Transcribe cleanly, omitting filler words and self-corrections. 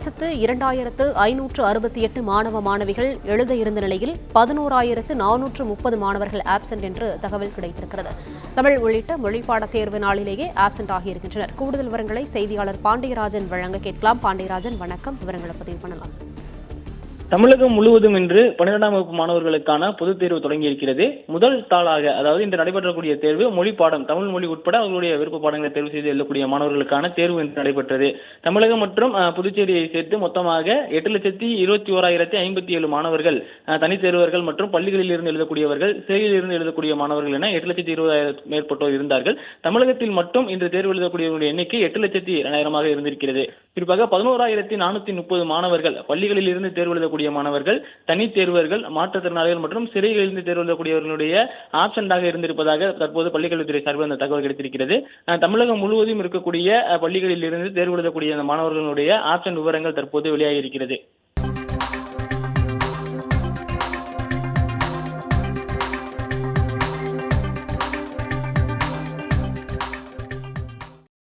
8,02,568 மாணவ மாணவிகள் எழுத இருந்த நிலையில் 11,430 மாணவர்கள் ஆப்சென்ட் என்று தகவல் கிடைத்திருக்கிறது. தமிழ் உள்ளிட்ட மொழிப்பாட தேர்வு நாளிலேயே ஆப்சென்ட் ஆகியிருக்கின்றனர். கூடுதல் விவரங்களை செய்தியாளர் பாண்டியராஜன் வழங்க கேட்கலாம். பாண்டியராஜன், வணக்கம். விவரங்களை பதிவு பண்ணலாம். தமிழகம் முழுவதும் இன்று 12ஆம் வகுப்பு மாணவர்களுக்கான பொதுத் தேர்வு தொடங்கி இருக்கிறது. முதல் தாளாக, அதாவது இன்று நடைபெறக்கூடிய தேர்வு மொழி பாடம், தமிழ் மொழி உட்பட அவர்களுடைய விருப்ப பாடங்களை தேர்வு செய்து எழுதக்கூடிய மாணவர்களுக்கான தேர்வு இன்று நடைபெற்றது. தமிழகம் மற்றும் புதுச்சேரியை சேர்த்து மொத்தமாக 8,21,057 மாணவர்கள், தனித்தேர்வர்கள் மற்றும் பள்ளிகளில் இருந்து எழுதக்கூடியவர்கள், சிறையில் இருந்து எழுதக்கூடிய மாணவர்கள் என 8,20,000 மேற்பட்டோர் இருந்தார்கள். தமிழகத்தில் மட்டும் இன்று தேர்வு எழுதக்கூடியவர்களுடைய எண்ணிக்கை 8,02,000 இருந்திருக்கிறது. குறிப்பாக 11,430 மாணவர்கள் பள்ளிகளில் இருந்து தேர்வு எழுதக்கூடிய மாணவர்கள், தனித் தேர்வர்கள், மாற்றுத்திறனாளிகள் மற்றும் சிறைகளிலிருந்து தேர்வு எழுதக்கூடியவர்களுடைய ஆப்சென்டாக இருந்திருப்பதாக தற்போது பள்ளிக்கல்வித்துறை சார்பில் அந்த தகவல் கிடைத்திருக்கிறது. தமிழகம் முழுவதும் இருக்கக்கூடிய பள்ளிகளில் இருந்து தேர்வு எழுதக்கூடிய அந்த மாணவர்களுடைய ஆப்சென்ட் விவரங்கள் தற்போது வெளியாகி இருக்கிறது.